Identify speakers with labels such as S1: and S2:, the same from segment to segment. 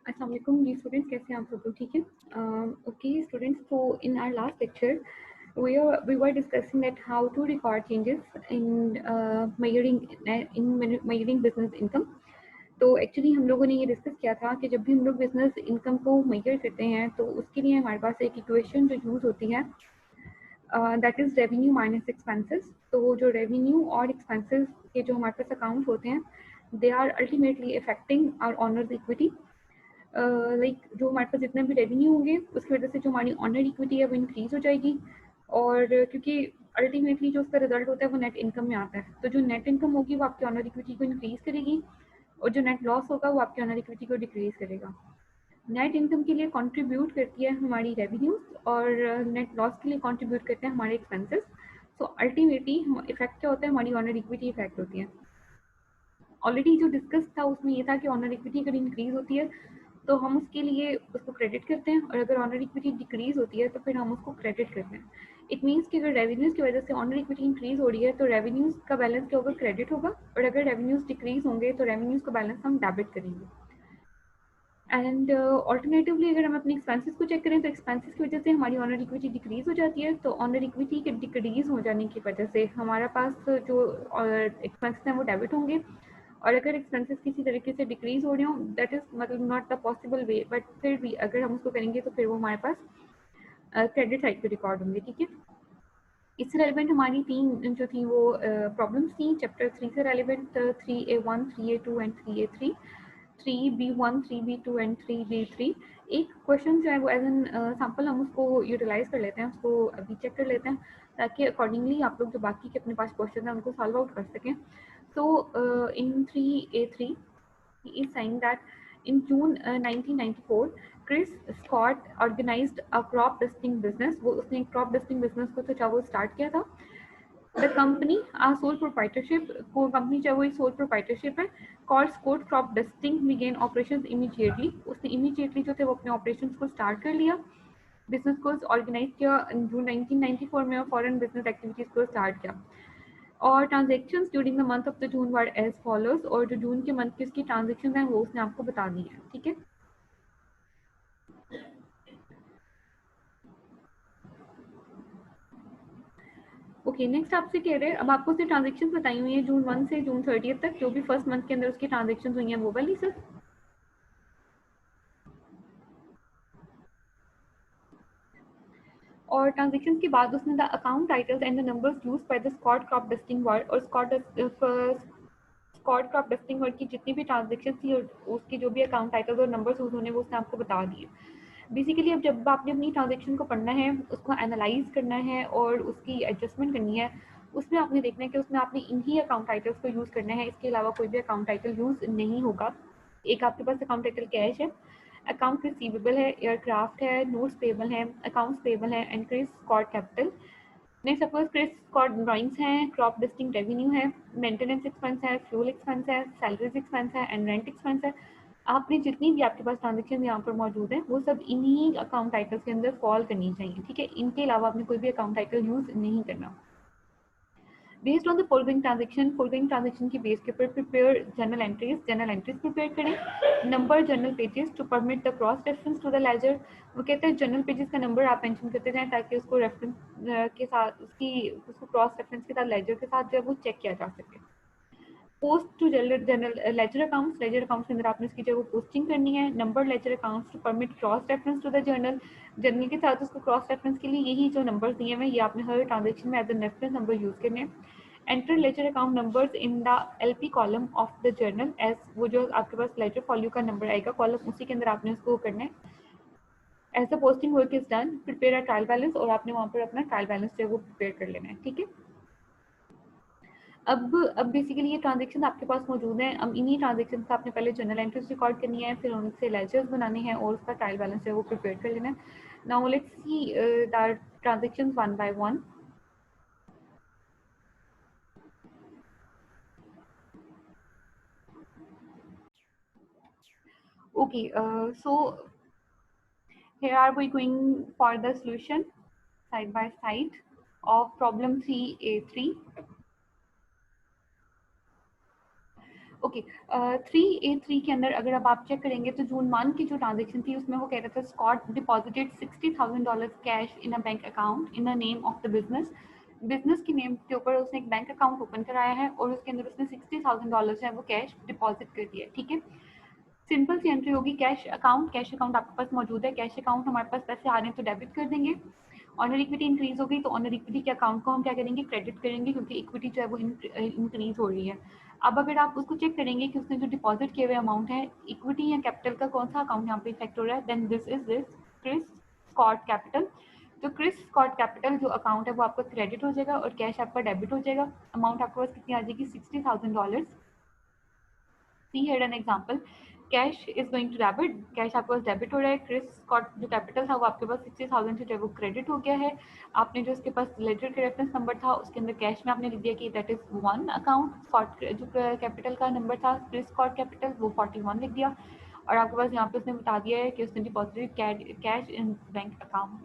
S1: अस्सलाम वालेकुम जी स्टूडेंट्स, कैसे हैं आप सब लोग? ठीक है। ओके स्टूडेंट्स, तो in our last lecture we were discussing that how to record changes in measuring business income. तो एक्चुअली हम लोगों ने ये डिस्कस किया था कि जब भी हम लोग बिजनेस इनकम को मेजर करते हैं तो उसके लिए हमारे पास एक इक्वेशन जो यूज़ होती है, that is revenue minus expenses. तो जो रेवेन्यू और एक्सपेंसेस के जो हमारे पास अकाउंट होते हैं, they are ultimately affecting our owners equity. Like जो हमारे पास जितने भी रेवेन्यू होंगे उसकी वजह से जो हमारी ऑनर इक्विटी है वो इंक्रीज हो जाएगी, और क्योंकि अल्टीमेटली जो उसका रिजल्ट होता है वो नेट इनकम में आता है, तो जो नेट इनकम होगी वो आपकी ऑनर इक्विटी को इंक्रीज करेगी और जो नेट लॉस होगा वो आपकी ऑनर इक्विटी को डिक्रीज करेगा। नेट इनकम के लिए कंट्रीब्यूट करती है हमारी रेवेन्यूज और नेट लॉस के लिए कंट्रीब्यूट करते हैं हमारे एक्सपेंसेस। सो अल्टीमेटली इफेक्ट क्या होता है, हमारी ऑनर इक्विटी इफेक्ट होती है। ऑलरेडी जो डिस्कस था उसमें ये था कि ऑनर इक्विटी अगर इंक्रीज होती है तो हम उसके लिए उसको क्रेडिट करते हैं, और अगर ऑनर इक्विटी डिक्रीज होती है तो फिर हम उसको क्रेडिट करते हैं। इट मीन्स कि अगर रेवेन्यूज़ की वजह से ऑनर इक्विटी इंक्रीज हो रही है तो रेवेन्यूज़ का बैलेंस क्या होगा, क्रेडिट होगा, और अगर रेवेन्यूज़ डिक्रीज होंगे तो रेवेन्यूज़ का बैलेंस हम डेबिट करेंगे। एंड ऑल्टरनेटिवली अगर हम अपनी एक्सपेंसेस को चेक करें तो एक्सपेंसेस की वजह से हमारी ऑनर इक्विटी डिक्रीज हो जाती है, तो ऑनर इक्विटी के डिक्रीज हो जाने की वजह से हमारे पास जो एक्सपेंसेस हैं वो डेबिट होंगे, और अगर एक्सपेंसेस किसी तरीके से डिक्रीज हो रहे हो, दैट इज़ मतलब not the possible way, but फिर भी अगर हम उसको करेंगे तो फिर वो हमारे पास क्रेडिट साइड पे रिकॉर्ड होंगे। ठीक है, इससे रेलिवेंट हमारी तीन जो थी वो प्रॉब्लम्स थी चैप्टर 3 से relevant, 3A1, 3A2 and 3A3, 3B1, 3B2 and 3B3। एक क्वेश्चन जो है वो एज एन सैम्पल हम उसको यूटिलाइज कर लेते हैं, उसको अभी चेक कर लेते हैं ताकि अकॉर्डिंगली आप लोग जो बाकी के अपने पास क्वेश्चन हैं उनको सॉल्व आउट कर सकें। So in 3A3 he is saying that in June 1994 Chris Scott organized a crop dusting business. वो उसने एक क्रॉप डस्टिंग बिजनेस को तो चाहे वो स्टार्ट किया था। द कंपनी सोल प्रोप्राइटरशिप को कंपनी चाहे वो सोल प्रोप्राइटरशिप है, call Scott crop dusting begin operation immediately. उसने इमीडिएटली जो थे वो अपने ऑपरेशन को स्टार्ट कर लिया, बिजनेस को ऑर्गेनाइज किया जून 1994 में और फॉरेन बिजनेस एक्टिविटीज को स्टार्ट किया। और transactions during the month of the June were as follows, और जो जून के मंथ की उसकी ट्रांजेक्शन है वो उसने आपको बता दी है। ठीक है, ओके नेक्स्ट आपसे कह रहे हैं, अब आपको उसने ट्रांजेक्शन बताई हुई है जून 1 से जून 30 तक, जो भी फर्स्ट मंथ के अंदर उसकी ट्रांजेक्शन हुई हैं वो वाली सर। और ट्रांजेक्शन के बाद उसने the account titles and the numbers use by the Scott crop dusting word, और स्कॉट क्रॉप डस्टिंग वर्ड की जितनी भी ट्रांजेक्शन थी और उसकी जो भी अकाउंट टाइटल्स और नंबर्स यूज होने वो उसने आपको बता दिए। बेसिकली अब जब आपने अपनी ट्रांजेक्शन को पढ़ना है, उसको एनालाइज करना है और उसकी एडजस्टमेंट करनी है, उसमें आपने देखना है कि उसमें आपने इन्हीं अकाउंट टाइटल्स को यूज़ करना है, इसके अलावा कोई भी अकाउंट टाइटल यूज़ नहीं होगा। एक आपके पास अकाउंट टाइटल कैश है, अकाउंट रिसीवेबल है, एयरक्राफ्ट है, नोट्स पेबल है, अकाउंट्स पेबल है and Chris Scott capital. Next suppose Chris Scott drawings हैं, क्रॉप डस्टिंग रेवेन्यू है, मेंटेनेंस एक्सपेंस है, फ्यूल एक्सपेंस है, सैलरीज एक्सपेंस है एंड रेंट एक्सपेंस है। आपने जितनी भी आपके पास ट्रांजेक्शन यहाँ पर मौजूद है वो सब इन्हीं अकाउंट टाइटल्स के अंदर फॉल करनी चाहिए। ठीक है, इनके अलावा आपने कोई भी अकाउंट टाइटल यूज नहीं करना। Based on the following transaction की बेस के ऊपर प्रिपेयर जर्नल एंट्रीज प्रिपेयर करें। Number journal pages to permit the cross reference to the ledger. वो कहते हैं जर्नल पेजेस का नंबर आप मेंशन करते जाएं ताकि उसको रेफरेंस के साथ उसको क्रॉस रेफरेंस के साथ लेजर के साथ जो है वो चेक किया जा सके। Post to general ledger accounts के अंदर आपने इसकी जो पोस्टिंग करनी है। Number ledger accounts to permit cross reference to the journal के साथ उसको क्रॉस रेफरेंस के लिए यही जो नंबर्स दिए हुए ये आपने हर ट्रांजेक्शन में as a reference number use करने हैं। Enter ledger account numbers in the LP column of the journal as, वो जो आपके पास लेजर फॉलो का नंबर आएगा कॉलम उसी के अंदर आपने उसको करना है। As the posting work is done prepare a trial balance, और आपने वहाँ पर अपना ट्रायल बैलेंस जो है वो प्रिपेयर कर लेना है। ठीक है, अब बेसिकली ये ट्रांजेक्शन आपके पास मौजूद हैं। अब इन्हीं ट्रांजेक्शन का आपने पहले जर्नल एंट्रीज रिकॉर्ड करनी है, फिर उनसे लेजर्स बनाने हैं और उसका ट्रायल बैलेंस है वो प्रिपेयर कर लेना है। Now let's see the transaction one by one. Okay, so here are we going for the solution side by side of problem 3A3. Okay, 3A3 के अंदर अगर अब आप चेक करेंगे तो जून 1 की जो ट्रांजेक्शन थी उसमें वो कह रहा था Scott deposited $60,000 cash in a bank account in the name of the business. Business के नेम के ऊपर उसने एक बैंक अकाउंट ओपन कराया है और उसके अंदर उसने $60,000 है वो कैश डिपॉजिट कर दिया है, ठीक है। सिंपल सी एंट्री होगी, कैश अकाउंट आपके पास मौजूद है, कैश अकाउंट हमारे पास पैसे आ रहे हैं तो डेबिट कर देंगे। ऑनर इक्विटी इंक्रीज हो गई तो ऑनर इक्विटी के अकाउंट को हम क्या करेंगे, क्रेडिट करेंगे, क्योंकि इक्विटी जो है वो इंक्रीज हो रही है। अब अगर आप उसको चेक करेंगे कि उसने जो डिपॉजिट किए हुए अमाउंट है, इक्विटी या कैपिटल का कौन सा अकाउंट यहाँ पे इफेक्ट हो रहा है, then this Chris Scott capital. तो क्रिस स्कॉट कैपिटल जो अकाउंट है वो आपका क्रेडिट हो जाएगा और कैश आपका डेबिट हो जाएगा। अमाउंट आपके पास कितनी आ जाएगी, $60,000। See here an example, cash is going to debit, cash आपके पास डेबिट हो रहा है, क्रिस स्कॉट जो कैपिटल था वो आपके पास 60,000 जो है वो क्रेडिट हो गया है। आपने जो उसके पास लेटर का रेफरेंस नंबर था उसके अंदर कैश में आपने लिख दिया कि that is one account, Scott जो कैपिटल का नंबर था क्रिस स्कॉट कैपिटल वो 41 लिख दिया, और आपके पास यहाँ पे उसने बता दिया है कि उसने deposited cash in bank account.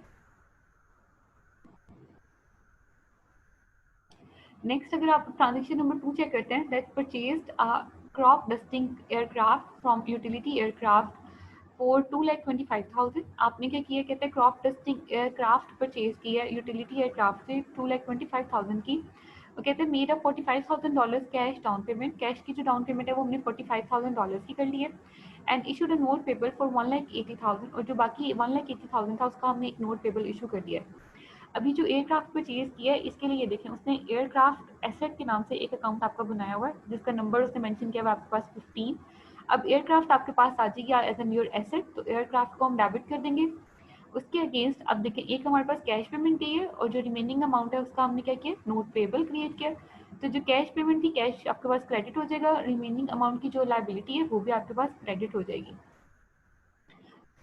S1: Next अगर आप ट्रांजेक्शन नंबर 2 चेक करते हैं, that purchased a crop dusting aircraft from utility aircraft for 2,25,000। आपने क्या किया, कहते हैं क्रॉप डस्टिंग एयरक्राफ्ट परचेज की है यूटिलिटी एयरक्राफ्ट से 2,25,000 की। वो कहते हैं made a $45,000 cash down payment, cash की जो डाउन पेमेंट है वो हमने $45,000 की कर ली है। And issued a note payable for 1,80,000, और जो बाकी 1,80,000 था उसका हमने एक नोट पेबल इशू कर दिया है। अभी जो एयरक्राफ्ट परचेज किया है इसके लिए ये देखें, उसने एयरक्राफ्ट एसेट के नाम से एक अकाउंट आपका बनाया हुआ है जिसका नंबर उसने मेंशन किया हुआ आपके पास 15। अब एयरक्राफ्ट आपके पास आ जाएगी एज एन योर एसेट, तो एयरक्राफ्ट को हम डेबिट कर देंगे। उसके अगेंस्ट अब देखें, एक हमारे पास कैश पेमेंट की है और जो रिमेनिंग अमाउंट है उसका हमने क्या किया, नोट पेबल क्रिएट किया। तो जो कैश पेमेंट थी, कैश आपके पास क्रेडिट हो जाएगा, रिमेनिंग अमाउंट की जो लायबिलिटी है वो भी आपके पास क्रेडिट हो जाएगी।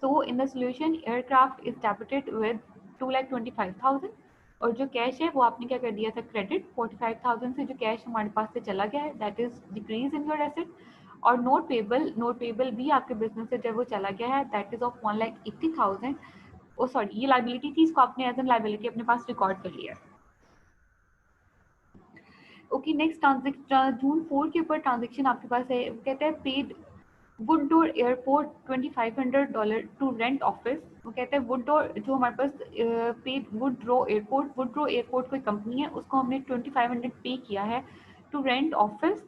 S1: So in the solution, aircraft is debited with 2,25,000 और जो कैश है वो आपने क्या कर दिया था, क्रेडिट 45,000 से जो कैश हमारे पास से चला गया है that is decrease in your asset. और नोट पेबल भी आपके बिजनेस से जब वो चला गया है that is off 1,80,000। Oh sorry, ये लाइबिलिटी थी, इसको आपने एज एन लाइबिलिटी अपने पास रिकॉर्ड कर लिया है। ओके, नेक्स्ट ट्रांजेक्शन जून 4 के ऊपर ट्रांजेक्शन आपके पास है, कहते हैं paid Woodrow airport $2,500 to rent office. वो कहते हैं वुडडोर जो हमारे पास पेड वुडड्रो एयरपोर्ट कोई कंपनी है उसको हमने 2,500 पे किया है टू रेंट ऑफिस,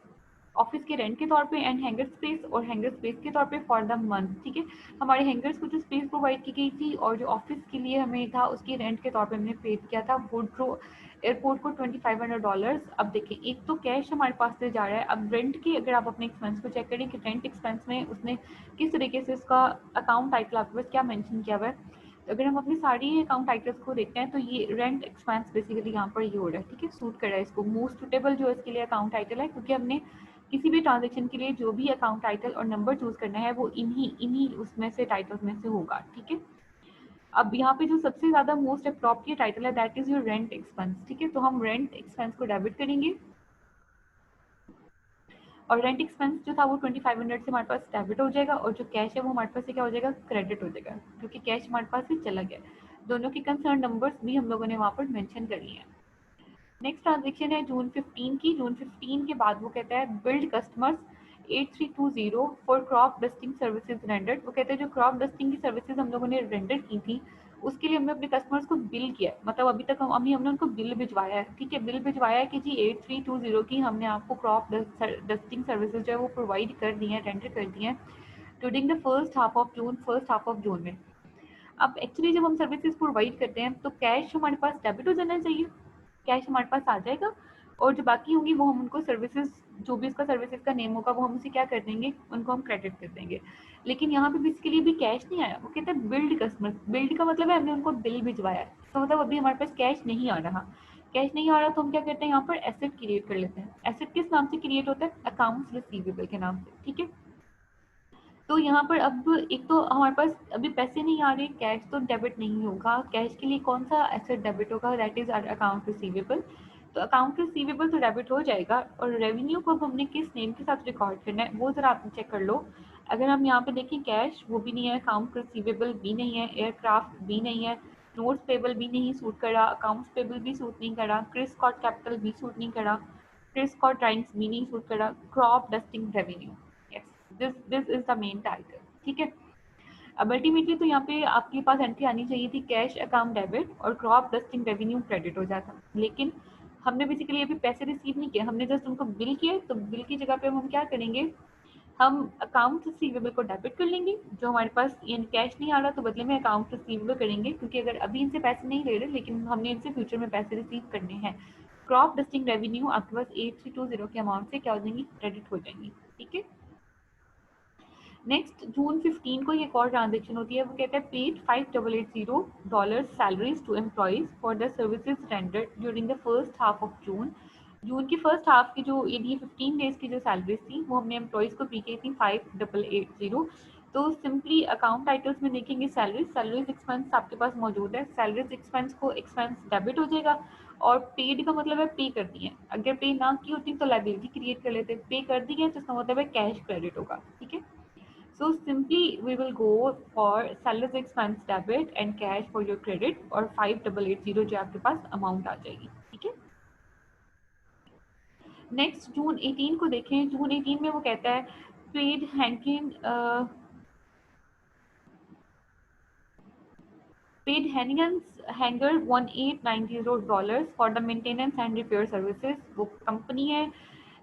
S1: ऑफिस के रेंट के तौर पे, एंड हैंगर स्पेस और हैंगर स्पेस के तौर पे फॉर द मंथ, ठीक है। हमारे हैंगर्स को जो स्पेस प्रोवाइड की गई थी और जो ऑफिस के लिए हमें था उसकी रेंट के तौर पे हमने पे किया था वुडड्रो एयरपोर्ट को $2,500। अब देखें, एक तो कैश हमारे पास से जा रहा है, अब रेंट की अगर आप अपने एक्सपेंस को चेक करें कि रेंट एक्सपेंस में उसने किस तरीके से उसका अकाउंट टाइटल आपके पास क्या मेंशन किया हुआ है। तो अगर हम अपनी सारी अकाउंट आइटम्स को देखते हैं तो ये रेंट एक्सपेंस बेसिकली यहाँ पर ये हो रहा है, ठीक है, सूट कर रहा है इसको। मोस्ट सुटेबल जो इसके लिए अकाउंट टाइटल है, क्योंकि हमने किसी भी ट्रांजेक्शन के लिए जो भी अकाउंट टाइटल और नंबर चूज करना है वो इन्हीं उसमें से टाइटल्स में से होगा, ठीक है। अब यहाँ पे जो सबसे ज्यादा मोस्ट अप्रोप्रिएट टाइटल है that is your rent expense, ठीक है। तो हम रेंट एक्सपेंस को डेबिट करेंगे और रेंट एक्सपेंस जो था वो 2,500 से हमारे पास डेबिट हो जाएगा और जो कैश है वो हमारे पास से क्या हो जाएगा, क्रेडिट हो जाएगा, क्योंकि कैश हमारे पास से चला गया। दोनों की कंसर्न नंबर्स भी हम लोगों ने वहाँ पर मेंशन कर लिए हैं। नेक्स्ट ट्रांजेक्शन है जून 15 की। जून 15 के बाद वो कहता है build customers 8320 for crop dusting services rendered. वो कहते हैं जो क्रॉप डस्टिंग की सर्विसेज हम लोगों ने रेंडर की थी उसके लिए हमने अपने कस्टमर्स को बिल किया, मतलब अभी तक हमने उनको बिल भिजवाया है, ठीक है। बिल भिजवाया है कि जी 8320 की हमने आपको क्रॉप डस्टिंग सर्विसेज जो है वो प्रोवाइड कर दी है, रेंडर कर दी है during the first half of जून में। अब एक्चुअली जब हम सर्विसेज प्रोवाइड करते हैं तो कैश हमारे पास डेबिट हो जाना चाहिए, कैश हमारे पास आ जाएगा और जो बाकी होंगी वो हम उनको सर्विसेज, जो भी उसका सर्विसेज का नेम होगा वो हम उसे क्या कर देंगे, उनको हम क्रेडिट कर देंगे। लेकिन यहाँ पे बेसिकली भी कैश नहीं आया, वो कहते हैं बिल्ड कस्टमर। बिल्ड का मतलब है हमने उनको बिल भिजवाया है, तो मतलब अभी हमारे पास कैश नहीं आ रहा। कैश नहीं आ रहा तो हम क्या करते हैं, यहाँ पर एसेट क्रिएट कर लेते हैं। एसेट किस नाम से क्रिएट होता है, अकाउंट्स रिसीवेबल के नाम से, ठीक है। तो यहाँ पर अब एक तो हमारे पास अभी पैसे नहीं आ रहे, कैश तो डेबिट नहीं होगा। कैश के लिए कौन सा एसेट डेबिट होगा, दैट इज अकाउंट रिसीवेबल। तो अकाउंट रिसीवेबल तो डेबिट हो जाएगा और रेवेन्यू को हमने किस नेम के साथ रिकॉर्ड करना है वो जरा आप चेक कर लो। अगर हम यहाँ पे देखें, कैश वो भी नहीं है, अकाउंट रिसीवेबल भी नहीं है, एयरक्राफ्ट भी नहीं है, नोट्स पेबल भी नहीं सूट करा, अकाउंट्स पेबल भी सूट नहीं करा, क्रिस स्कॉट कैपिटल भी सूट नहीं करा, frisk or trying meaning suit करा crop dusting revenue. Yes, this is the main title. ठीक है. अब अल्टीमेटली तो यहाँ पे आपके पास एंट्री आनी चाहिए थी कैश अकाउंट डेबिट और क्रॉप डस्टिंग रेवेन्यू क्रेडिट हो जाता, लेकिन हमने बेसिकली अभी पैसे रिसीव नहीं किए, हमने जस्ट उनको बिल किए. तो बिल की जगह पे हम क्या करेंगे, हम अकाउंट रिसीवेबल को डेबिट कर लेंगे. जो हमारे पास कैश नहीं आ रहा तो बदले में अकाउंट रिसीवेबल करेंगे, क्योंकि अगर अभी इनसे पैसे नहीं ले रहे लेकिन हमने इनसे फ्यूचर में पैसे रिसीव करने हैं. क्रॉप डस्टिंग रेवेन्यू आपके पास 8320 के अमाउंट से क्या हो जाएंगी, क्रेडिट हो जाएंगी. ठीक है. नेक्स्ट जून 15 को एक और ट्रांजेक्शन होती है, वो कहता है paid $5880 salaries to employees for the services rendered during the first half of June. June की फर्स्ट हाफ की जो ये 15 डेज की जो सैलरीज थी वो हमने एम्प्लॉइज को पे की थी 5880. तो सिंपली अकाउंट टाइटल्स में देखेंगे सैलरीज एक्सपेंस आपके पास मौजूद है. सैलरीज एक्सपेंस को एक्सपेंस डेबिट हो जाएगा और पेड का मतलब है पे कर दी है. अगर पे ना की होती तो लायबिलिटी क्रिएट कर लेते, पे कर दी है तो इसका मतलब है कैश क्रेडिट होगा. ठीक है. So simply we will go for seller's expense debit and cash for your credit और 5880 जो आपके पास अमाउंट आ जाएगी. ठीक है. नेक्स्ट जून 18 को देखें. जून 18 में वो कहता है paid hanging paid hanger $1890 for the maintenance and repair services. वो कंपनी है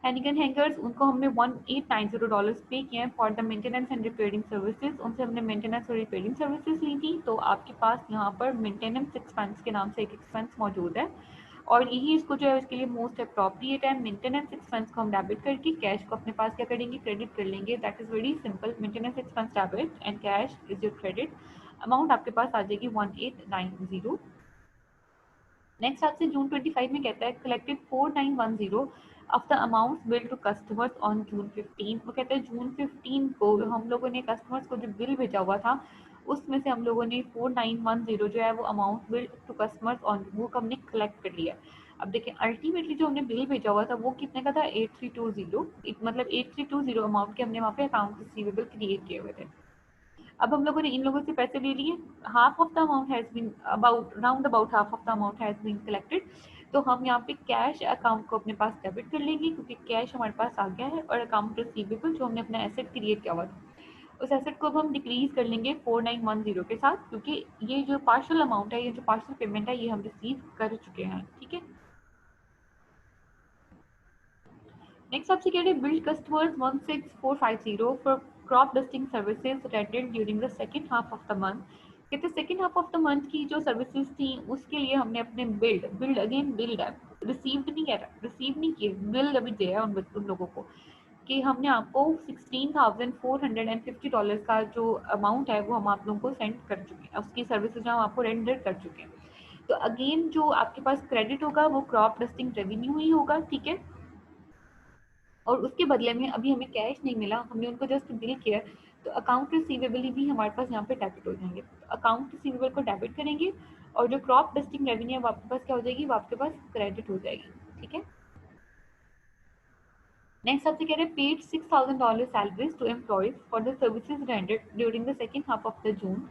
S1: हैनिगन हैंगर्स, उनको हमने $1890 पे किए हैं for the maintenance and repairing services. उनसे हमने मेंटेनेंस और रिपेयरिंग सर्विसेज ली थी. तो आपके पास यहाँ पर मेंटेनेंस एक्सपेंस के नाम से एक एक्सपेंस मौजूद है और यही इसको जो है उसके लिए मोस्ट अप्रोप्रिएट है. मेंटेनेंस एक्सपेंस को हम डेबिट करके कैश को अपने पास क्या करेंगे, क्रेडिट कर लेंगे. That is very simple. Maintenance expense debit and cash is your credit. Amount आपके पास आ जाएगी 1890. नेक्स्ट आपसे जून 25 में कहता है collected 4910 of the amount bill to customers on June 15. वो कहता है जून 15 को हम लोगों ने कस्टमर्स को जो बिल भेजा हुआ था उसमें से हम लोगों ने 4910 जो है वो amount bill to customers on वो हमने कलेक्ट कर लिया. अब देखिए अल्टीमेटली जो हमने बिल भेजा हुआ था वो कितने का था, 8320. मतलब 8320 अमाउंट के हमने वहाँ पे अकाउंट रिसीवेबल क्रिएट किए हुए थे. अब हम लोगों ने इन लोगों से पैसे ले लिए. Half of the amount has been round about half of the amount has been collected. तो हम यहाँ पे कैश अकाउंट को अपने पास डेबिट कर लेंगे क्योंकि कैश हमारे पास आ गया है और अकाउंट रिसीवेबल जो हमने अपना एसेट क्रिएट किया हुआ था उस एसेट को अब हम डिक्रीज कर लेंगे 4910 के साथ, क्योंकि ये जो पार्शियल अमाउंट है, ये जो पार्शियल पेमेंट है, ये हम रिसीव कर चुके हैं. ठीक है. नेक्स्ट आपसे कह रहे हैं build customers 16450 for crop dusting services rendered during the second half of the month. कहते हैं second half of the month की जो सर्विसेज थी उसके लिए हमने अपने बिल्ड अगेन बिल्ड है, रिसीव्ड नहीं कह रहा, रिसीव नहीं किए, बिल अभी दिया है उन लोगों को कि हमने आपको $16,450 का जो अमाउंट है वो हम आप लोगों को सेंड कर चुके हैं, उसकी सर्विसेज हम आपको रेंडर कर चुके हैं. तो अगेन जो आपके पास क्रेडिट होगा वो क्रॉप डस्टिंग रेवेन्यू ही होगा. ठीक है. और उसके बदले में अभी हमें कैश नहीं मिला, हमने उनको जस्ट बिल किया, तो अकाउंट रिसीवेबल भी हमारे पास यहाँ पे डेबिट हो जाएंगे. तो अकाउंट रिसीवेबल को डेबिट करेंगे और जो क्रॉप डस्टिंग रेवेन्यू है आपके पास क्या हो जाएगी, वो आपके पास क्रेडिट हो जाएगी. ठीक है. नेक्स्ट आपसे कह रहे हैं paid $6000 salaries to employees for the services rendered during the second half of the June.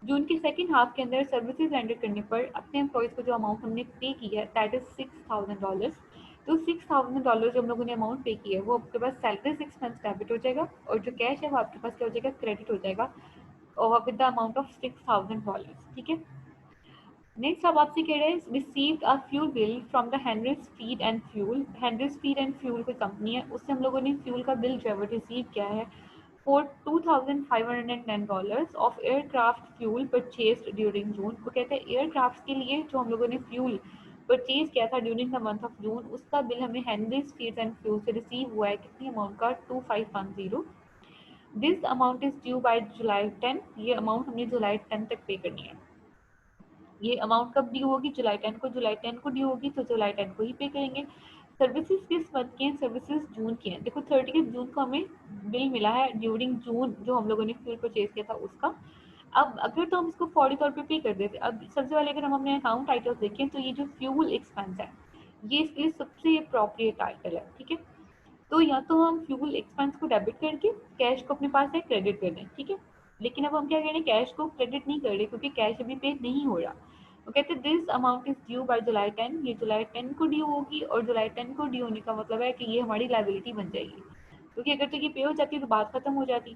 S1: June के सेकंड हाफ के अंदर सर्विसेज रेंडर करने पर अपने एम्प्लॉयज को जो अमाउंट हमने पे की है दैट इज $6000. तो $6000 जो हम लोगों ने अमाउंट पे की है वो आपके पास सैलरीज एक्सपेंस डेबिट हो जाएगा और जो कैश है वो आपके पास क्या हो जाएगा, क्रेडिट हो जाएगा और विद द अमाउंट ऑफ $6000. ठीक है. नेक्स्ट अब आपसे कह रहे हैं received a fuel bill from the Henrys Feed and fuel. Henrys Feed and fuel कोई कंपनी है, उससे हम लोगों ने फ्यूल का बिल जो है वो रिसीव किया है for $2510 of aircraft fuel purchased during June. वो कहते हैं एयरक्राफ्ट के लिए जो हम लोगों ने फ्यूल परचेज किया था during the month of June उसका बिल हमें हेनरीज फीड एंड फ्यूल से रिसीव हुआ है. कितनी अमाउंट का, 2510. This amount is due by July 10. ये अमाउंट हमने जुलाई 10 तक पे करनी है. ये अमाउंट कब ड्यू होगी, जुलाई 10 को. जुलाई 10 को ड्यू होगी तो जुलाई 10 को ही पे करेंगे. सर्विसेज किस मंथ की हैं, सर्विसेज जून की हैं. देखो 30 जून को हमें बिल मिला है ड्यूरिंग जून जो हम लोगों ने फ्यूल परचेज किया था उसका. अब अगर तो हम इसको फौरी तौर पे पे कर देते. अब सबसे पहले अगर हम अपने अकाउंट टाइटल देखें तो ये जो फ्यूल एक्सपेंस है ये इसके लिए सबसे अप्रोप्रिएट टाइटल है. ठीक है. तो या तो हम फ्यूल एक्सपेंस को डेबिट करके कैश को अपने पास है क्रेडिट कर दें. ठीक है. लेकिन अब हम क्या करें, कैश को क्रेडिट नहीं कर रहे क्योंकि कैश अभी पे नहीं हो रहा. वो कहते हैं this amount is due by July 10, ये जुलाई 10 को ड्यू होगी, और जुलाई 10 को ड्यू होने का मतलब है कि ये हमारी लाइबिलिटी बन जाएगी, क्योंकि अगर तो ये पे हो जाती है तो बात खत्म हो जाती,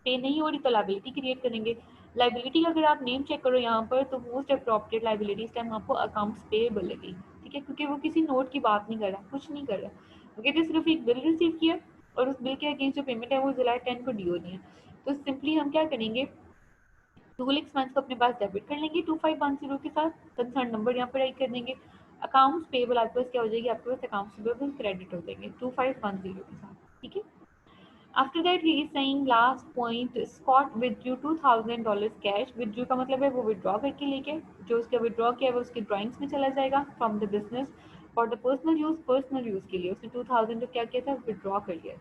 S1: पे नहीं हो रही तो लाइबिलिटी क्रिएट करेंगे। लाइबिलिटी का अगर आप नेम चेक करो यहाँ पर, तो मोस्ट अप्रोप्रिएट लाइबिलिटी इस टाइम आपको अकाउंट्स पेएबल लगेगी, ठीक है, क्योंकि वो किसी नोट की बात नहीं कर रहा, कुछ नहीं कर रहा, क्योंकि सिर्फ एक बिल रिसीव किया और उस बिल के अगेंस्ट जो पेमेंट है वो जुलाई 10 को ड्यू नहीं है। तो सिंपली हम क्या करेंगे, टूल एक्सपेंस को अपने पास डेबिट कर लेंगे 2510 के साथ, कंसर्न नंबर यहाँ पर राइट कर देंगे, अकाउंट्स पेएबल आपके पास क्या हो जाएगी, आपके पास अकाउंट्स पेएबल क्रेडिट हो जाएंगे 2510 के साथ, ठीक है। After that he is saying last point, Scott withdrew $2000 cash, withdrew का मतलब है वो withdraw करके लेके, जो उसका withdraw किया है वो उसके ड्राइंग्स में चला जाएगा from the business for the personal use के लिए उसने 2000 जो क्या किया था withdraw कर लिया।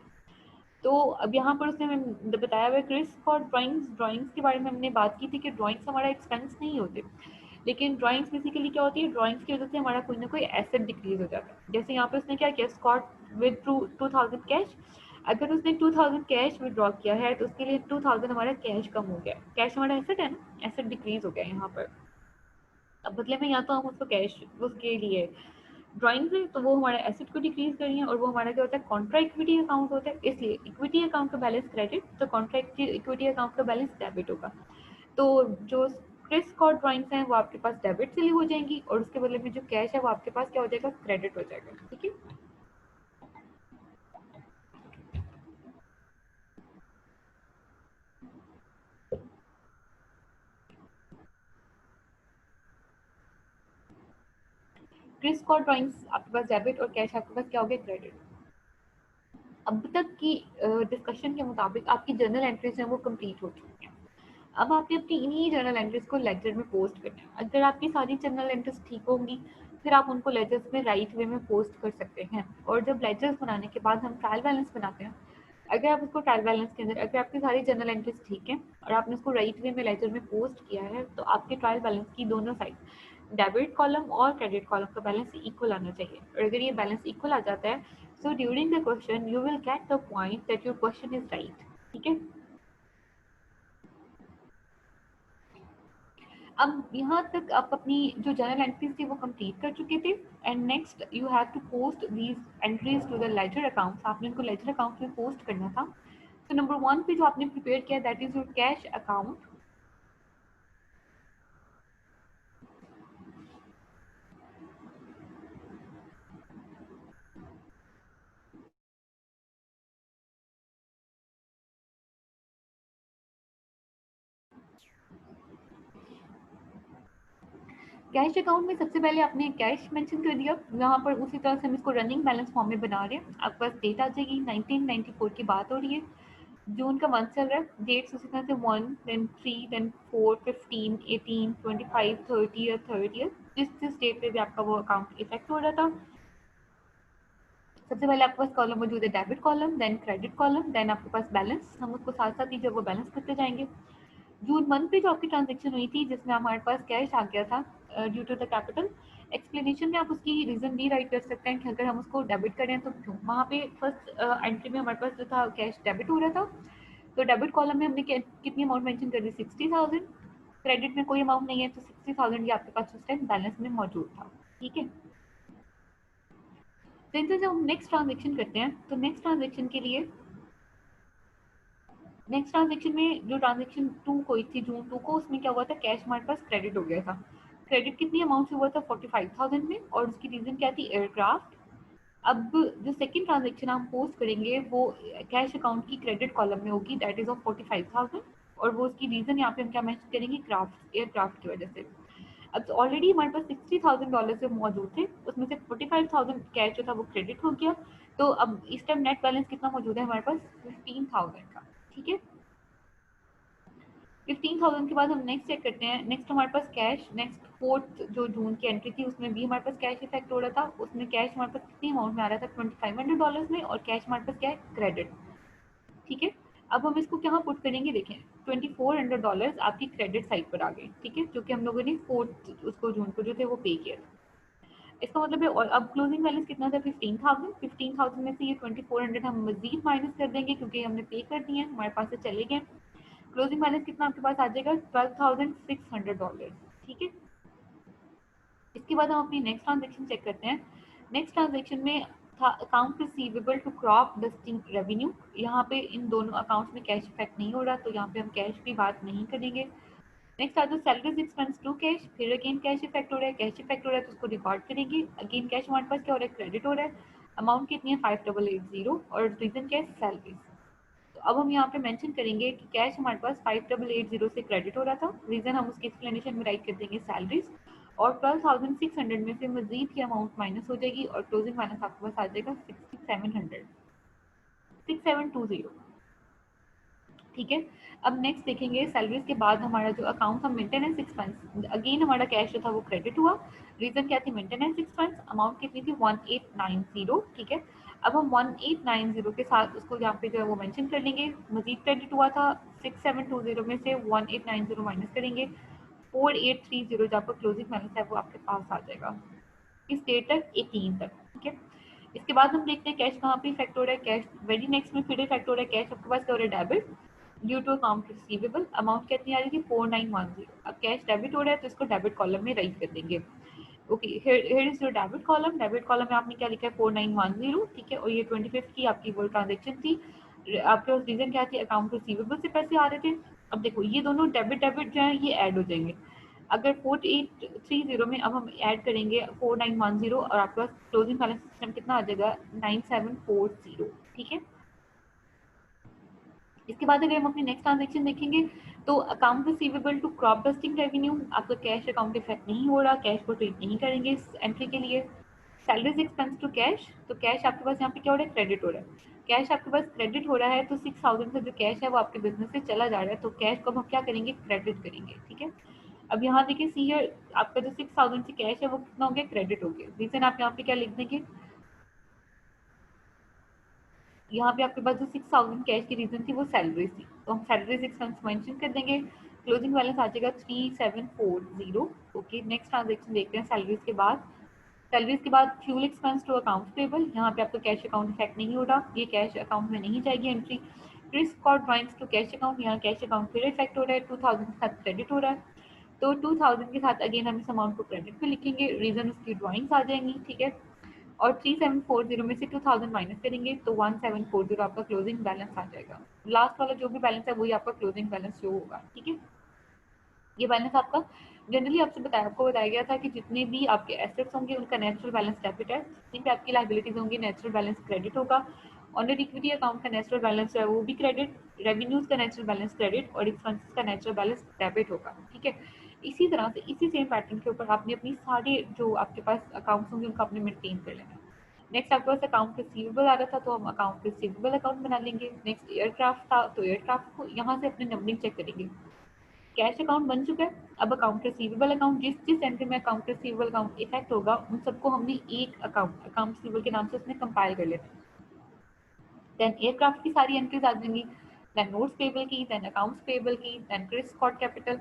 S1: तो अब यहाँ पर उसने बताया हुआ क्रिस और ड्राइंग्स के बारे में हमने बात की थी कि ड्राइंग्स हमारा एक्सपेंस नहीं होते, लेकिन ड्राइंग्स बेसिकली क्या होती है, ड्राइंग्स की वजह से हमारा कोई ना कोई एसेट डिक्रीज हो जाता है। जैसे यहाँ पे उसने क्या किया, स्कॉट विद 2000 कैश, अगर उसने 2000 कैश विदड्रॉ किया है तो उसके लिए 2000 हमारा कैश कम हो गया, कैश हमारा एसेट है ना, एसेट डिक्रीज हो गया यहाँ पर। अब बदले में या तो हम उसको कैश उसके लिए ड्राइंग में, तो वो हमारे एसेट को डिक्रीज कर रही है, और वो हमारा क्या होता है, कॉन्ट्रा इक्विटी अकाउंट होता है, इसलिए इक्विटी अकाउंट का बैलेंस क्रेडिट, तो कॉन्ट्रा इक्विटी अकाउंट का बैलेंस डेबिट होगा। तो जो क्रिस कॉर्ड ड्राइंग्स हैं वो आपके पास डेबिट से ही हो जाएंगी, और उसके बदले में जो कैश है वो आपके पास क्या हो जाएगा, क्रेडिट हो जाएगा, ठीक है। क्रिस कॉर्ड ड्राइंग्स आपके पास डेबिट, और कैश आपके पास क्या हो गया, क्रेडिट। अब तक की डिस्कशन के मुताबिक आपकी जर्नल एंट्रीज हैं वो कंप्लीट हो चुकी हैं। अब आपने अपनी इन्हीं जर्नल एंट्रीज को लेजर में पोस्ट करना है। अगर आपकी सारी जर्नल एंट्रीज ठीक होंगी फिर आप उनको लेजर्स में राइट वे में पोस्ट कर सकते हैं। और जब लेजर्स बनाने के बाद हम ट्रायल बैलेंस बनाते हैं, अगर आप उसको ट्रायल बैलेंस के अंदर अगर आपकी सारी जर्नल एंट्रीज ठीक है और आपने उसको राइट वे में लेजर में पोस्ट किया है, तो आपके ट्रायल बैलेंस की दोनों साइड डेबिट कॉलम और क्रेडिट कॉलम का बैलेंस इक्वल आना चाहिए। और अगर ये बैलेंस इक्वल आ जाता है, so during the question you will get the point that your question is right, ठीक है। अब यहाँ तक आप अपनी जो जर्नल एंट्रीज थी वो कंप्लीट कर चुके थे, and next you have to post these entries to the ledger accounts. आपने उनको लेजर अकाउंट में पोस्ट करना था। तो नंबर 1 पे जो आपने प्रिपेयर किया that is your cash account. Cash account में सबसे पहले आपने कैश मेंशन कर दिया, यहाँ पर उसी तरह से हम इसको रनिंग बैलेंस फॉर्म में बना रहे हैं। आपके पास डेट आ जाएगी, 1994 की बात हो रही है, जून का मंथ चल रहा है, डेट्स उसी तरह से 1 देन 3 देन 4 15 18 25 30 या 30, जिस डेट पे भी आपका वो अकाउंट इफेक्ट हो रहा था। सबसे पहले आपके पास कॉलम मौजूद है debit column, then credit column, then आपके पास बैलेंस। हम उसको साथ साथ ही जब वो बैलेंस करते जाएंगे। जून मंथ पे जो आपकी ट्रांजेक्शन हुई थी जिसमें हमारे पास कैश आ गया था due to the capital, explanation में आप उसकी रीजन भी राइट कर सकते हैं कि अगर हम उसको डेबिट करें तो क्यों। वहाँ पे फर्स्ट एंट्री में हमारे पास जो था कैश डेबिट हो रहा था, तो डेबिट कॉलम में हमने कितनी अमाउंट मेंशन कर दी, 60,000। क्रेडिट में कोई अमाउंट नहीं है तो 60,000 ही आपके पास उस टाइम बैलेंस में मौजूद था, ठीक है। तो जब हम नेक्स्ट ट्रांजेक्शन करते हैं तो नेक्स्ट ट्रांजेक्शन में जो ट्रांजेक्शन 2 हुई थी जून 2 को, उसमें क्या हुआ था, कैश हमारे पास क्रेडिट हो गया था। क्रेडिट कितनी अमाउंट से हुआ था, 45,000 में, और उसकी रीजन क्या थी, एयरक्राफ्ट। अब जो सेकंड ट्रांजेक्शन हम पोस्ट करेंगे वो कैश अकाउंट की क्रेडिट कॉलम में होगी, दैट इज ऑफ 45,000, और वो उसकी रीजन यहाँ पे हम क्या मेंशन करेंगे, क्राफ्ट एयरक्राफ्ट की वजह से। अब तो ऑलरेडी हमारे पास $60,000 जो मौजूद थे उसमें से 45,000 कैश जो था वो क्रेडिट हो गया। तो अब इस टाइम नेट बैलेंस कितना मौजूद है हमारे पास, 15,000 का, ठीक है। 15,000 के बाद हम नेक्स्ट चेक करते हैं। नेक्स्ट हमारे पास कैश, नेक्स्ट फोर्थ जो जून की एंट्री थी उसमें भी हमारे पास कैश इफेक्ट हो रहा था। उसमें कैश हमारे पास कितनी अमाउंट में आ रहा था, $2,500 में, और कैश हमारे पास क्या है, क्रेडिट, ठीक है। अब हम इसको कहाँ पुट करेंगे, देखें $2,400 आपकी क्रेडिट साइड पर आ गए, ठीक है, क्योंकि हम लोगों ने फोर्थ उसको जून को जो थे वो पे किया था। इसका मतलब है, और अब क्लोजिंग बैलेंस कितना था, 15,000 में से ये 2,400 हम मजीद माइनस कर देंगे क्योंकि हमने पे कर दिए, हमारे पास से चले गए। क्लोजिंग बैलेंस कितना आपके पास आ जाएगा, $12,600, ठीक है। इसके बाद हम अपनी नेक्स्ट ट्रांजेक्शन चेक करते हैं। नेक्स्ट ट्रांजेक्शन में था account receivable to crop dusting revenue. यहाँ पे इन दोनों अकाउंट्स में कैश इफेक्ट नहीं हो रहा, तो यहाँ पे हम कैश की बात नहीं करेंगे। नेक्स्ट आता है सैलरीज एक्सपेंस टू कैश, फिर अगेन कैश इफेक्ट हो रहा है, कैश इफेक्ट हो रहा है तो उसको रिकॉर्ड करेंगे। अगेन कैश हमारे पास क्या हो रहा है, क्रेडिट हो रहा है। अमाउंट कितनी है 5880 और रीजन क्या है, सैलरीज। तो अब हम यहाँ पे मेंशन करेंगे कि कैश हमारे पास 5880 से क्रेडिट हो रहा था, रीजन हम उसके एक्सप्लेनेशन में राइट कर देंगे सैलरीज। और 12,600 में से मजीद की अमाउंट माइनस हो जाएगी और क्लोजिंग बैलेंस आपके पास आ जाएगा 6700, 6720। ठीक है। अब नेक्स्ट देखेंगे सैलरीज के बाद हमारा जो अकाउंट था मेंटेनेंस एक्सपेंस, अगेन हमारा कैश जो था वो क्रेडिट हुआ। रीजन क्या थी, मेंटेनेंस एक्सपेंस। अमाउंट कितनी थी 1890। ठीक है। अब हम 1890 के साथ उसको यहाँ पे जो है वो मेंशन कर लेंगे। मजीद क्रेडिट हुआ था 6720 में से 1890 माइनस करेंगे, 4830 जो आपका क्लोजिंग बैलेंस है वो आपके पास आ जाएगा किस डेट तक, 18 तक। ठीक है। इसके बाद हम देखते हैं कैश कहाँ पे इफेक्ट हो रहा है। कैश वेरी नेक्स्ट में फिर इफेक्ट हो रहा है। कैश आपके पास क्या हो रहा है, debit due to account receivable. Amount कितनी आ रही थी 4910। अब कैश डेबिट हो रहा है तो इसको डेबिट कॉलम में राइट कर देंगे। Okay, here is your debit column. Debit column में आपने क्या लिखा है 4910। ठीक है। और ये 25 की आपकी वो ट्रांजेक्शन थी। आपके पास रीजन क्या थी, अकाउंट रिसीवेबल से पैसे आ रहे थे। अब देखो ये दोनों डेबिट डेबिट जो है ये ऐड हो जाएंगे। अगर 4830 में अब हम ऐड करेंगे 4910 और आपके पास क्लोजिंग बैलेंस सिस्टम कितना आ जाएगा 9740। ठीक है। इसके बाद अगर हम अपनी नेक्स्ट ट्रांजेक्शन देखेंगे तो account receivable to crop dusting revenue, आपका कैश अकाउंट इफेक्ट नहीं हो रहा, कैश को ट्रीट नहीं करेंगे इस एंट्री के लिए। सैलरीज एक्सपेंस टू कैश, तो कैश आपके पास यहाँ पे क्या हो रहा है, क्रेडिट हो रहा है। कैश आपके पास क्रेडिट हो रहा है तो 6000 से जो कैश है वो आपके बिजनेस से चला जा रहा है, तो कैश को हम क्या करेंगे, क्रेडिट करेंगे। ठीक है। अब यहाँ देखिए सी हियर, आपका जो 6000 से कैश है वो कितना हो गया, क्रेडिट हो गया। रीजन आप यहाँ पे क्या लिख देंगे, यहाँ पे आपके पास जो 6000 कैश की रीजन थी वो सैलरीज थी, तो हम सैलरीज एक्सपेंस मेंशन कर देंगे। क्लोजिंग बैलेंस आ जाएगा 3740। ओके, नेक्स्ट ट्रांजेक्शन देखते हैं सैलरीज के बाद। सैलरीज के बाद fuel expense to account payable, यहाँ पे आपका कैश अकाउंट इफेक्ट नहीं हो रहा, ये कैश अकाउंट में नहीं जाएगी एंट्री। रिस्क और ड्राइंग्स टू कैश अकाउंट, यहाँ कैश अकाउंट फिर इफेक्ट हो रहा है, 2000 के साथ क्रेडिट हो रहा है, तो 2000 के साथ अगेन हम इस अमाउंट को क्रेडिट पे लिखेंगे, रीजन उसकी ड्राइंग्स आ जाएंगी। ठीक है। और 3740 में से 2000 माइनस करेंगे तो 1740 आपका क्लोजिंग बैलेंस आ जाएगा। लास्ट वाला जो भी बैलेंस है वही आपका क्लोजिंग बैलेंस जो होगा। ठीक है। ये बैलेंस आपका जनरली आपको बताया गया था कि जितने भी आपके एसेट्स होंगे उनका नेचुरल बैलेंस डेबिट है, जितनी भी आपकी लाइबिलिटीज होंगी नेचुरल बैलेंस क्रेडिट होगा। ऑनर इक्विटी अकाउंट का नेचुरल बैलेंस है वो भी क्रेडिट, रेवेन्यूज का नेचुरल बैलेंस क्रेडिट और एक्सपेंसेस का नेचुरल बैलेंस डेबिट होगा। ठीक है। इसी तरह से इसी सेम पैटर्न के ऊपर आपने अपनी सारे जो आपके पास अकाउंट्स होंगे उनको आपने मेंटेन कर लेना है। नेक्स्ट आपके पास अकाउंट रिसीवेबल आ रहा था तो हम अकाउंट रिसीवेबल अकाउंट बना लेंगे। नेक्स्ट एयरक्राफ्ट था तो एयरक्राफ्ट को यहाँ से अपने नंबरिंग चेक करेंगे। कैश अकाउंट बन चुका है, अब अकाउंट रिसीवेबल अकाउंट, जिस जिस एंट्री में अकाउंट रिसीवेबल अकाउंट इफेक्ट होगा उन सबको हमने एक अकाउंट रिसीवेबल के नाम से उसमें कंपाइल कर लेना है। देन एयरक्राफ्ट की सारी एंट्रीज आ जाएंगी, देन नोट्स पेबल की, देन अकाउंट्स पेबल की, then Chris Scott capital.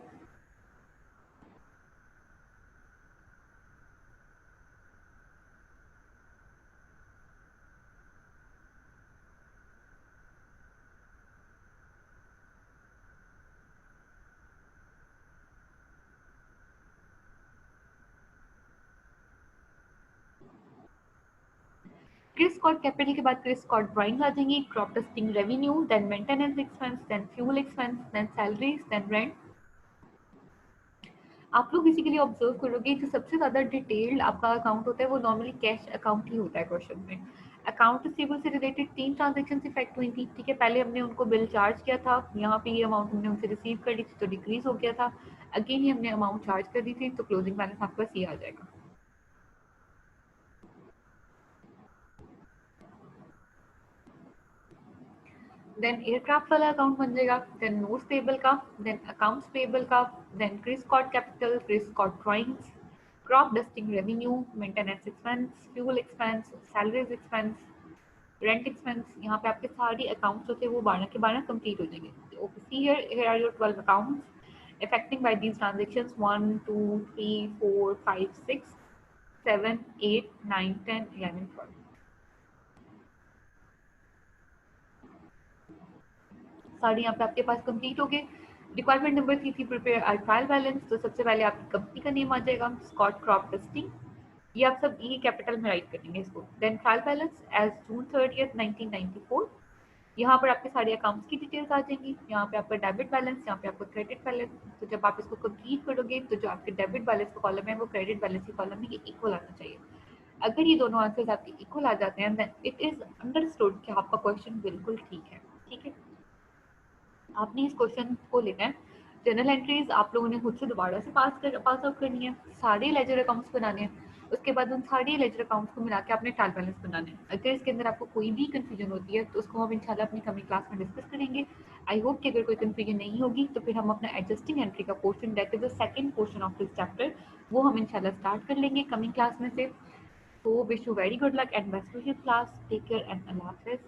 S1: Chris Scott capital के बाद क्रिस स्कॉट ड्राइंग आ जाएंगी, crop dusting revenue, then maintenance expense, then fuel expense, then salaries, then rent. आप लोग बेसिकली ऑब्जर्व करोगे जो सबसे ज्यादा डिटेल्ड आपका अकाउंट होता है वो नॉर्मली कैश अकाउंट ही होता है क्वेश्चन में। अकाउंट रिसीवेबल से रिलेटेड 3 ट्रांजेक्शन इफेक्ट हुई थी। ठीक है। पहले हमने उनको बिल चार्ज किया था, यहाँ पे ये अमाउंट हमने उनसे रिसीव कर ली थी तो डिक्रीज हो गया था। अगेन ही हमने अमाउंट चार्ज कर दी थी तो क्लोजिंग बैलेंस आपका सी आ जाएगा। देन एयरक्राफ्ट वाला अकाउंट बन जाएगा, देन नोट्स पेबल का, देन अकाउंट्स पेबल का, then Chris Scott capital, Chris Scott drawings, crop dusting revenue, maintenance expense, fuel expense, salaries expense, rent expense. यहाँ पे आपके सारे अकाउंट्स होते हैं वो 12 के 12 कंप्लीट हो जाएंगे। Okay, see here are your 12 accounts affecting by these transactions 1 2 3 4 5 6 7 8 9 10 11 12। सारे यहाँ पे आपके पास कंप्लीट हो गए। रिक्वायरमेंट नंबर 3 थी प्रिपेयर आर ट्रायल बैलेंस। तो सबसे पहले आपकी कंपनी का नेम आ जाएगा, स्कॉट क्रॉप टेस्टिंग, ये आप सब ई कैपिटल में राइट करेंगे इसको। देन ट्रायल बैलेंस एज जून 30 1994, यहाँ पर आपके सारे अकाउंट्स की डिटेल्स आ जाएंगी। यहाँ पे आपका डेबिट बैलेंस, यहाँ पे आपका क्रेडिट बैलेंस। तो जब आप इसको कंप्लीट करोगे तो जो आपके डेबिट बैलेंस का कॉलम है वो क्रेडिट बैलेंस के कॉलम में ये इक्वल आना चाहिए। अगर ये दोनों आंसर्स आपके इक्वल आ जाते हैं देन इट इज अंडरस्टूड कि आपका क्वेश्चन बिल्कुल ठीक है। ठीक है, आपने इस क्वेश्चन को लेना है। जनरल एंट्रीज आप लोगों ने खुद से दोबारा से पास आउट करनी है, सारे लेजर अकाउंट्स बनाने हैं। उसके बाद उन सारे लेजर अकाउंट्स को मिला के आपने ट्रायल बैलेंस बनाना है। अगर इसके अंदर आपको कोई भी कंफ्यूजन होती है तो उसको हम इंशाल्लाह अपनी कमिंग क्लास में डिस्कस करेंगे। आई होप कि अगर कोई कंफ्यूजन नहीं होगी तो फिर हम अपना एडजस्टिंग एंट्री का portion, that is the second portion of this chapter, वो हम इंशाल्लाह स्टार्ट कर लेंगे कमिंग क्लास में से। तो wish you very good luck and best wishes class. Take care and अल्लाह हाफिज़।